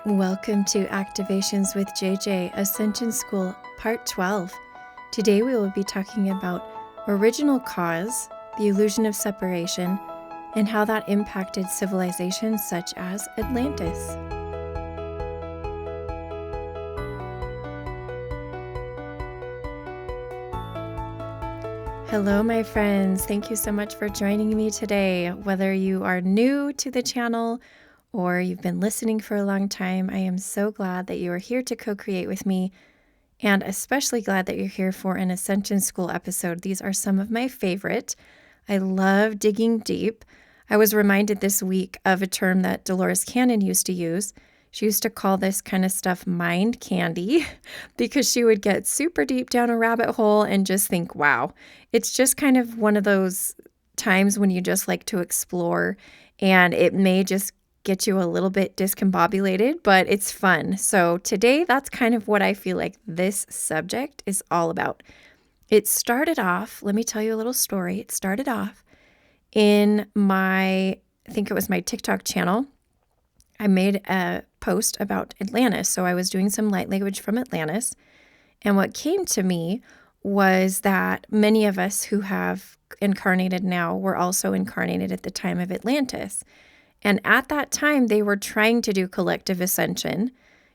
Welcome to Activations with JJ, Ascension School, Part 12. Today we will be talking about original cause, the illusion of separation, and how that impacted civilizations such as Atlantis. Hello, my friends. Thank you so much for joining me today. Whether you are new to the channel or you've been listening for a long time, I am so glad that you are here to co-create with me, and especially glad that you're here for an Ascension School episode. These are some of my favorite. I love digging deep. I was reminded this week of a term that Dolores Cannon used to use. She used to call this kind of stuff mind candy because she would get super deep down a rabbit hole and just think, wow. It's just kind of one of those times when you just like to explore, and it may just get you a little bit discombobulated, but it's fun. So today, that's kind of what I feel like this subject is all about. It started off, let me tell you a little story. It started off in I think it was my TikTok channel. I made a post about Atlantis. So I was doing some light language from Atlantis. And what came to me was that many of us who have incarnated now were also incarnated at the time of Atlantis. And at that time, they were trying to do collective ascension.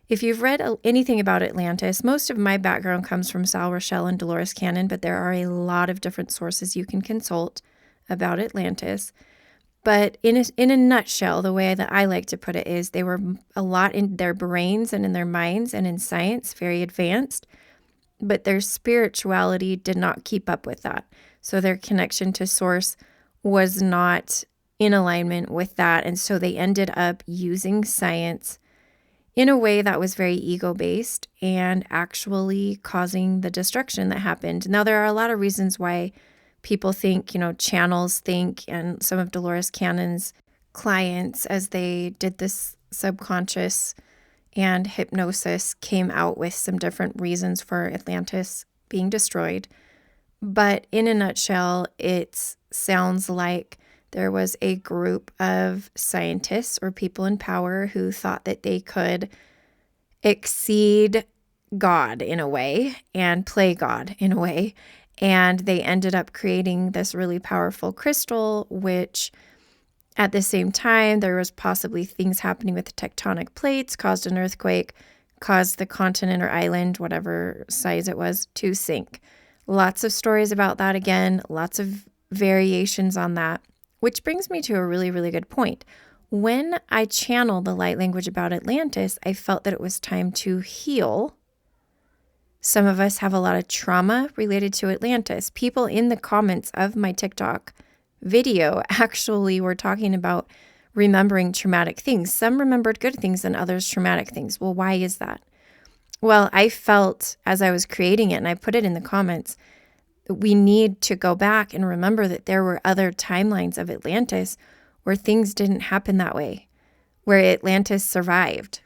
If you've read anything about Atlantis, most of my background comes from Sal Rochelle and Dolores Cannon, but there are a lot of different sources you can consult about Atlantis. But in a nutshell, the way that I like to put it is they were a lot in their brains and in their minds and in science, very advanced, but their spirituality did not keep up with that. So their connection to source was not in alignment with that. And so they ended up using science in a way that was very ego-based and actually causing the destruction that happened. Now, there are a lot of reasons why people think, channels think, and some of Dolores Cannon's clients, as they did this subconscious and hypnosis, came out with some different reasons for Atlantis being destroyed. But in a nutshell, it sounds like there was a group of scientists or people in power who thought that they could exceed God in a way and play God in a way. And they ended up creating this really powerful crystal, which at the same time, there was possibly things happening with the tectonic plates, caused an earthquake, caused the continent or island, whatever size it was, to sink. Lots of stories about that again, lots of variations on that. Which brings me to a really, really good point. When I channeled the light language about Atlantis, I felt that it was time to heal. Some of us have a lot of trauma related to Atlantis. People in the comments of my TikTok video actually were talking about remembering traumatic things. Some remembered good things and others traumatic things. Well, why is that? Well, I felt as I was creating it, and I put it in the comments, we need to go back and remember that there were other timelines of Atlantis where things didn't happen that way, where Atlantis survived.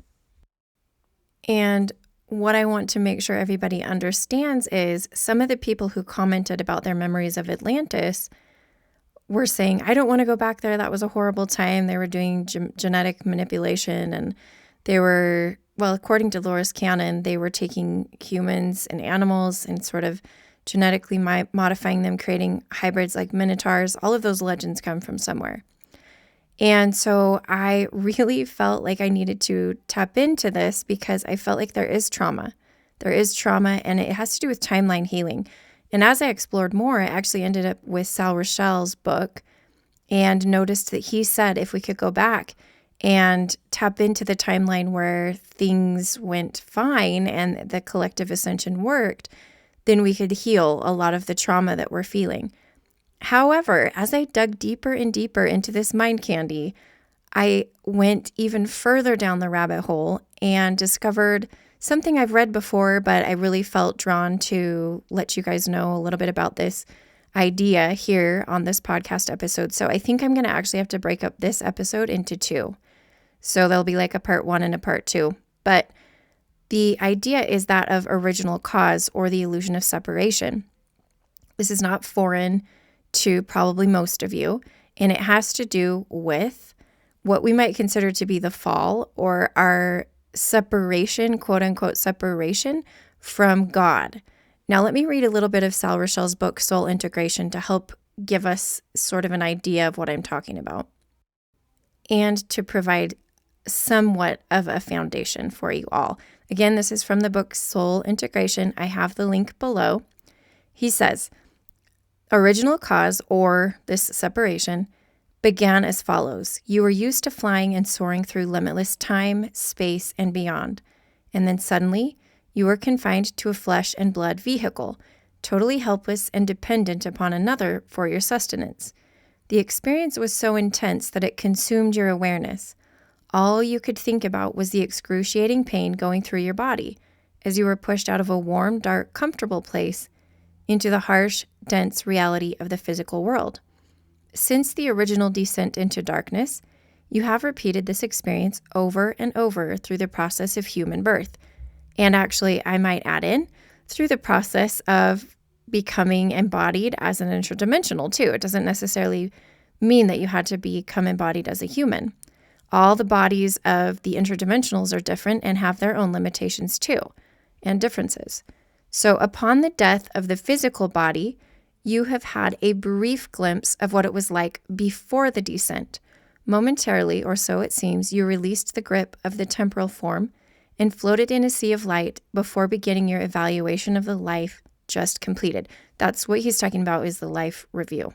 And what I want to make sure everybody understands is some of the people who commented about their memories of Atlantis were saying, I don't want to go back there. That was a horrible time. They were doing genetic manipulation, and they were, according to Dolores Cannon, they were taking humans and animals and sort of genetically modifying them, creating hybrids like minotaurs. All of those legends come from somewhere. And so I really felt like I needed to tap into this because I felt like there is trauma. There is trauma, and it has to do with timeline healing. And as I explored more, I actually ended up with Sal Rochelle's book and noticed that he said if we could go back and tap into the timeline where things went fine and the collective ascension worked, then we could heal a lot of the trauma that we're feeling. However, as I dug deeper and deeper into this mind candy, I went even further down the rabbit hole and discovered something I've read before, but I really felt drawn to let you guys know a little bit about this idea here on this podcast episode. So I think I'm going to actually have to break up this episode into two. So there'll be like a part 1 and a part 2. But the idea is that of original cause, or the illusion of separation. This is not foreign to probably most of you, and it has to do with what we might consider to be the fall, or our separation, quote unquote, separation from God. Now, let me read a little bit of Sal Rochelle's book, Soul Integration, to help give us sort of an idea of what I'm talking about and to provide somewhat of a foundation for you all. Again, this is from the book Soul Integration. I have the link below. He says, original cause, or this separation, began as follows. You were used to flying and soaring through limitless time, space, and beyond. And then suddenly, you were confined to a flesh and blood vehicle, totally helpless and dependent upon another for your sustenance. The experience was so intense that it consumed your awareness. All you could think about was the excruciating pain going through your body as you were pushed out of a warm, dark, comfortable place into the harsh, dense reality of the physical world. Since the original descent into darkness, you have repeated this experience over and over through the process of human birth. And actually, I might add in, through the process of becoming embodied as an interdimensional too. It doesn't necessarily mean that you had to become embodied as a human. All the bodies of the interdimensionals are different and have their own limitations too, and differences. So upon the death of the physical body, you have had a brief glimpse of what it was like before the descent. Momentarily, or so it seems, you released the grip of the temporal form and floated in a sea of light before beginning your evaluation of the life just completed. That's what he's talking about, is the life review.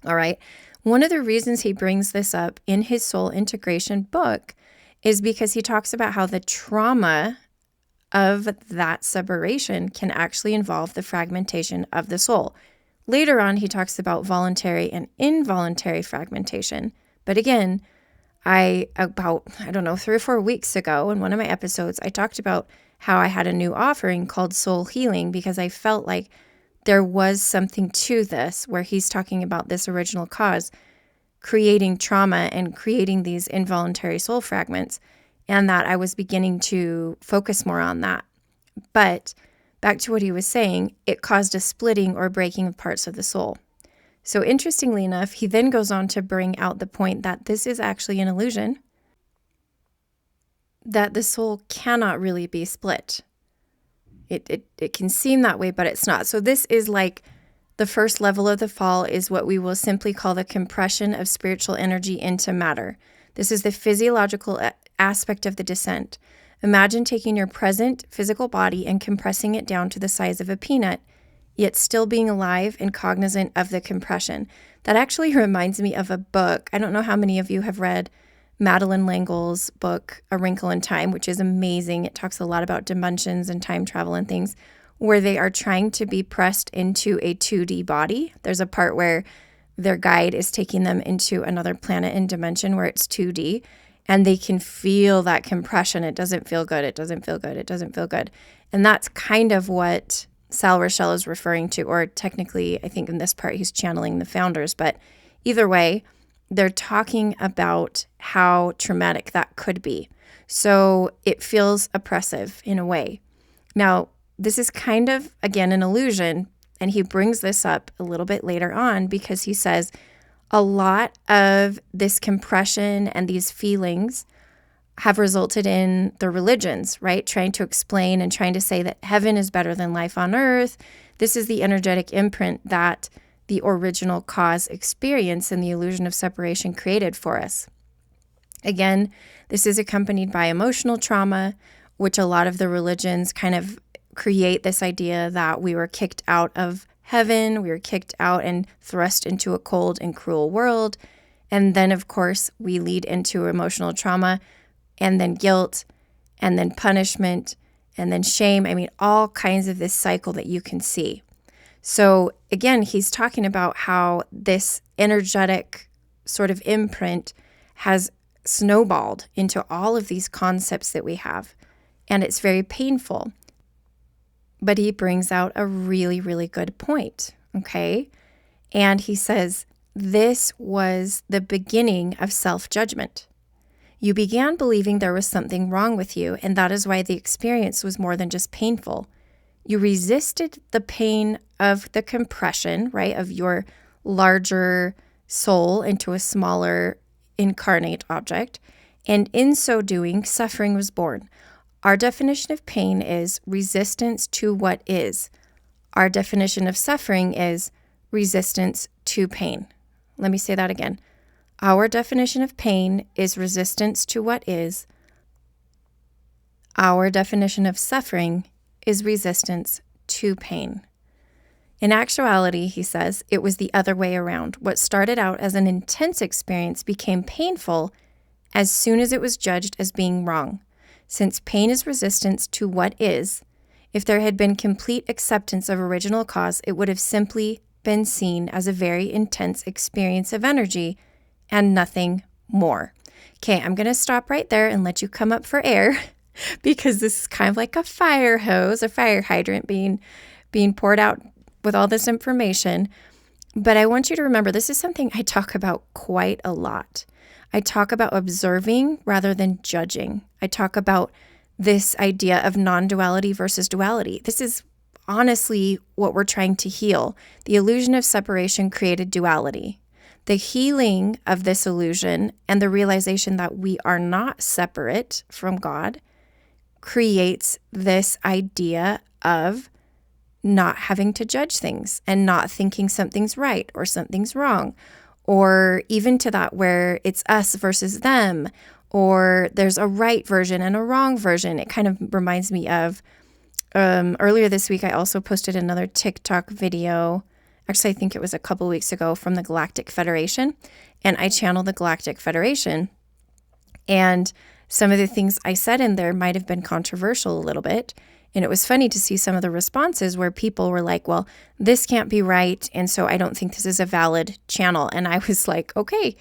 All right. One of the reasons he brings this up in his Soul Integration book is because he talks about how the trauma of that separation can actually involve the fragmentation of the soul. Later on, he talks about voluntary and involuntary fragmentation. But again, about 3 or 4 weeks ago in one of my episodes, I talked about how I had a new offering called Soul Healing because I felt like there was something to this where he's talking about this original cause creating trauma and creating these involuntary soul fragments, and that I was beginning to focus more on that. But back to what he was saying, it caused a splitting or breaking of parts of the soul. So interestingly enough, he then goes on to bring out the point that this is actually an illusion, that the soul cannot really be split. It can seem that way, but it's not. So this is like the first level of the fall is what we will simply call the compression of spiritual energy into matter. This is the physiological aspect of the descent. Imagine taking your present physical body and compressing it down to the size of a peanut, yet still being alive and cognizant of the compression. That actually reminds me of a book. I don't know how many of you have read Madeleine L'Engle's book, A Wrinkle in Time, which is amazing. It talks a lot about dimensions and time travel and things, where they are trying to be pressed into a 2D body. There's a part where their guide is taking them into another planet and dimension where it's 2D, and they can feel that compression. It doesn't feel good. It doesn't feel good. It doesn't feel good. And that's kind of what Sal Rochelle is referring to, or technically, I think in this part, he's channeling the founders. But either way, they're talking about how traumatic that could be. So it feels oppressive in a way. Now, this is kind of, again, an illusion, and he brings this up a little bit later on because he says a lot of this compression and these feelings have resulted in the religions, right? Trying to explain and trying to say that heaven is better than life on earth. This is the energetic imprint that the original cause experience and the illusion of separation created for us. Again, this is accompanied by emotional trauma, which a lot of the religions kind of create this idea that we were kicked out of heaven, we were kicked out and thrust into a cold and cruel world. And then, of course, we lead into emotional trauma and then guilt and then punishment and then shame. I mean, all kinds of this cycle that you can see. So again, he's talking about how this energetic sort of imprint has snowballed into all of these concepts that we have, and it's very painful. But he brings out a really, really good point, okay? And he says, this was the beginning of self-judgment. You began believing there was something wrong with you, and that is why the experience was more than just painful. You resisted the pain of the compression, right, of your larger soul into a smaller incarnate object, And in so doing, suffering was born. Our definition of pain is resistance to what is. Our definition of suffering is resistance to pain. Let me say that again. Our definition of pain is resistance to what is. Our definition of suffering is resistance to pain. In actuality, he says, it was the other way around. What started out as an intense experience became painful as soon as it was judged as being wrong. Since pain is resistance to what is, if there had been complete acceptance of original cause, it would have simply been seen as a very intense experience of energy and nothing more. Okay, I'm going to stop right there and let you come up for air because this is kind of like a fire hose, a fire hydrant being poured out with all this information. But I want you to remember, this is something I talk about quite a lot. I talk about observing rather than judging. I talk about this idea of non-duality versus duality. This is honestly what we're trying to heal. The illusion of separation created duality. The healing of this illusion and the realization that we are not separate from God creates this idea of not having to judge things and not thinking something's right or something's wrong, or even to that where it's us versus them, or there's a right version and a wrong version. It kind of reminds me of earlier this week, I also posted another TikTok video. Actually, I think it was a couple weeks ago from the Galactic Federation, and I channeled the Galactic Federation. And some of the things I said in there might have been controversial a little bit. And it was funny to see some of the responses where people were like, well, this can't be right, and so I don't think this is a valid channel. And I was like, okay,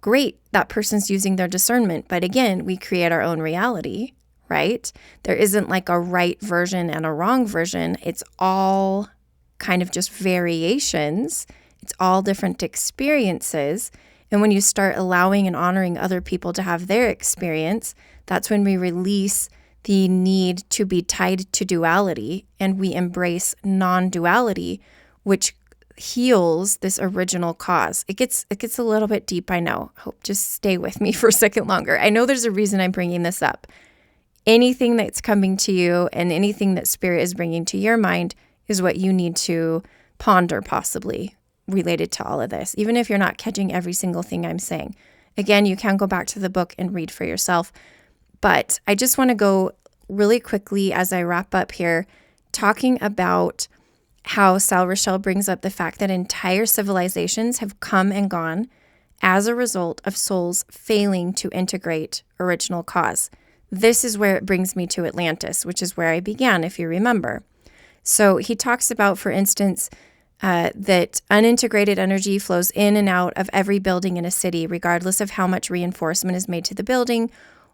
great, that person's using their discernment. But again, we create our own reality, right? There isn't like a right version and a wrong version. It's all kind of just variations. It's all different experiences. And when you start allowing and honoring other people to have their experience, that's when we release the need to be tied to duality and we embrace non-duality, which heals this original cause. It gets a little bit deep, I know. Hope just stay with me for a second longer. I know there's a reason I'm bringing this up. Anything that's coming to you and anything that Spirit is bringing to your mind is what you need to ponder, possibly related to all of this, even if you're not catching every single thing I'm saying. Again, you can go back to the book and read for yourself. But I just want to go really quickly as I wrap up here, talking about how Sal Rochelle brings up the fact that entire civilizations have come and gone as a result of souls failing to integrate original cause. This is where it brings me to Atlantis, which is where I began, if you remember. So he talks about, for instance, that unintegrated energy flows in and out of every building in a city, regardless of how much reinforcement is made to the building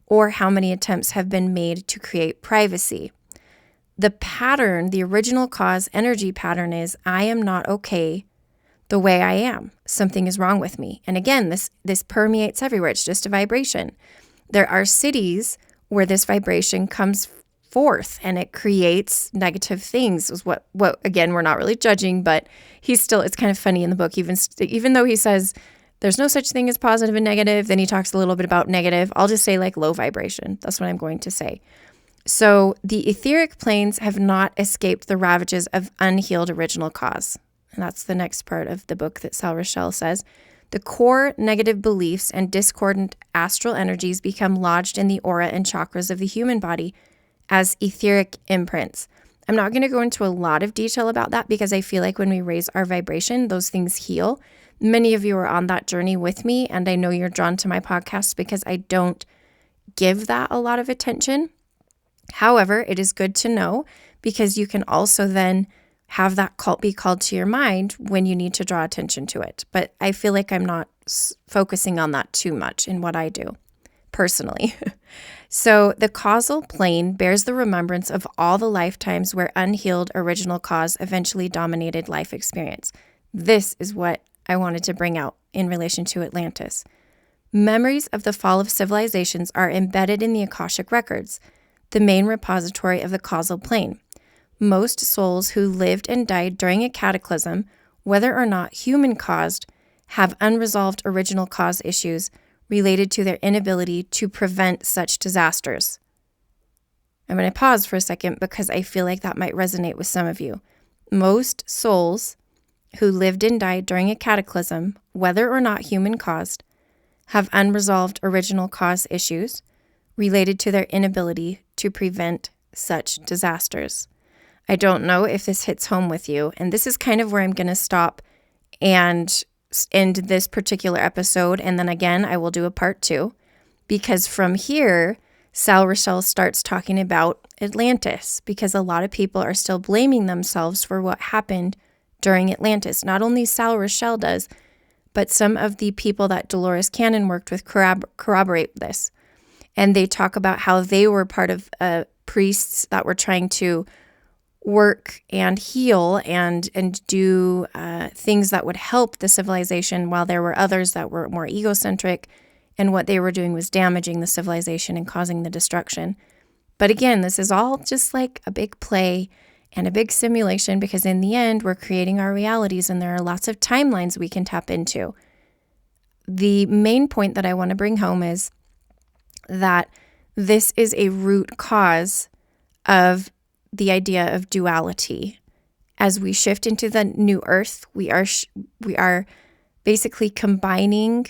or how many attempts have been made to create privacy. The pattern, the original cause energy pattern is, I am not okay the way I am. Something is wrong with me. And again, this permeates everywhere. It's just a vibration. There are cities where this vibration comes forth and it creates negative things. Is what again, we're not really judging, but it's kind of funny in the book, even though he says there's no such thing as positive and negative, then he talks a little bit about negative. I'll just say like low vibration. That's what I'm going to say. So the etheric planes have not escaped the ravages of unhealed original cause. And that's the next part of the book that Sal Rochelle says. The core negative beliefs and discordant astral energies become lodged in the aura and chakras of the human body as etheric imprints. I'm not going to go into a lot of detail about that because I feel like when we raise our vibration, those things heal. Many of you are on that journey with me, and I know you're drawn to my podcast because I don't give that a lot of attention. However, it is good to know because you can also then have that be called to your mind when you need to draw attention to it. But I feel like I'm not focusing on that too much in what I do personally. So the causal plane bears the remembrance of all the lifetimes where unhealed original cause eventually dominated life experience. This is what I wanted to bring out in relation to Atlantis. Memories of the fall of civilizations are embedded in the Akashic records, the main repository of the causal plane. Most souls who lived and died during a cataclysm, whether or not human-caused, have unresolved original cause issues related to their inability to prevent such disasters. I'm going to pause for a second because I feel like that might resonate with some of you. Most souls who lived and died during a cataclysm, whether or not human-caused, have unresolved original cause issues related to their inability to prevent such disasters. I don't know if this hits home with you, and this is kind of where I'm going to stop and end this particular episode, and then again, I will do a part 2, because from here, Sal Rochelle starts talking about Atlantis, because a lot of people are still blaming themselves for what happened during Atlantis. Not only Sal Rochelle does, but some of the people that Dolores Cannon worked with corroborate this. And they talk about how they were part of priests that were trying to work and heal and do things that would help the civilization, while there were others that were more egocentric, and what they were doing was damaging the civilization and causing the destruction. But again, this is all just like a big play and a big simulation, because in the end, we're creating our realities, and there are lots of timelines we can tap into. The main point that I want to bring home is that this is a root cause of the idea of duality. As we shift into the new earth, we are basically combining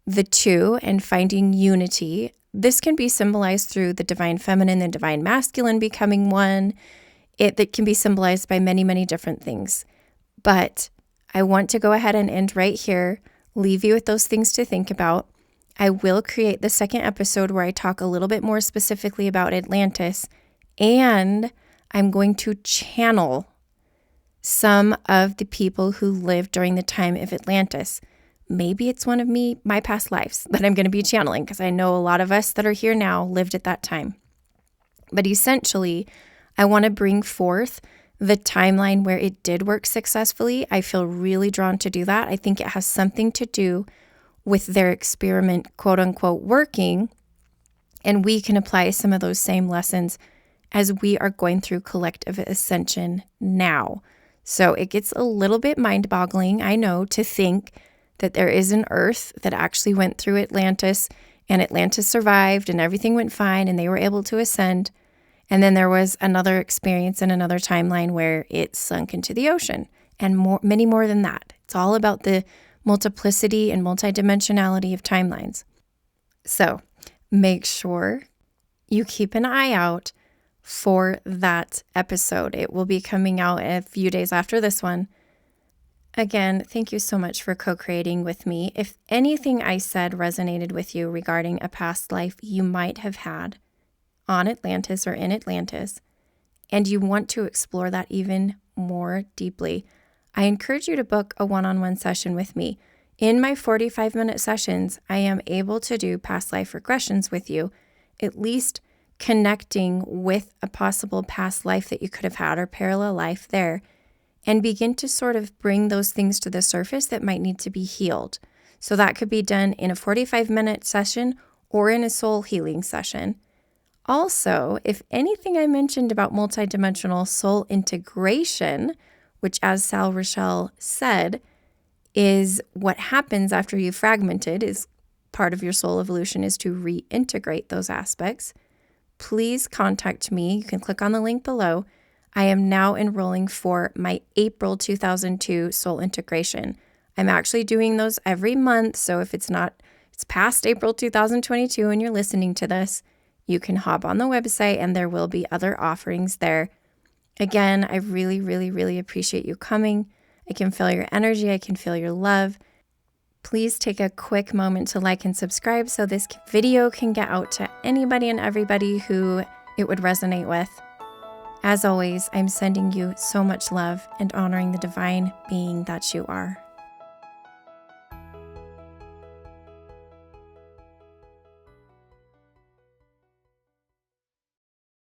the two and finding unity. This can be symbolized through the divine feminine and divine masculine becoming one. That can be symbolized by many, many different things. But I want to go ahead and end right here, leave you with those things to think about. I will create the second episode where I talk a little bit more specifically about Atlantis, and I'm going to channel some of the people who lived during the time of Atlantis. Maybe it's one of my past lives that I'm going to be channeling, because I know a lot of us that are here now lived at that time. But essentially, I want to bring forth the timeline where it did work successfully. I feel really drawn to do that. I think it has something to do with their experiment, quote unquote, working. And we can apply some of those same lessons as we are going through collective ascension now. So it gets a little bit mind-boggling, I know, to think that there is an Earth that actually went through Atlantis, and Atlantis survived and everything went fine and they were able to ascend. And then there was another experience in another timeline where it sunk into the ocean, and many more than that. It's all about the multiplicity and multidimensionality of timelines. So make sure you keep an eye out for that episode. It will be coming out a few days after this one. Again, thank you so much for co-creating with me. If anything I said resonated with you regarding a past life you might have had on Atlantis or in Atlantis, and you want to explore that even more deeply, I encourage you to book a one-on-one session with me. In my 45-minute sessions, I am able to do past life regressions with you, at least connecting with a possible past life that you could have had or parallel life there, and begin to sort of bring those things to the surface that might need to be healed. So that could be done in a 45-minute session or in a soul healing session. Also, if anything I mentioned about multidimensional soul integration, which as Sal Rochelle said, is what happens after you've fragmented, is part of your soul evolution is to reintegrate those aspects, please contact me. You can click on the link below. I am now enrolling for my April 2002 soul integration. I'm actually doing those every month, so if it's past April 2022 and you're listening to this, you can hop on the website and there will be other offerings there. Again, I really, really, really appreciate you coming. I can feel your energy. I can feel your love. Please take a quick moment to like and subscribe so this video can get out to anybody and everybody who it would resonate with. As always, I'm sending you so much love and honoring the divine being that you are.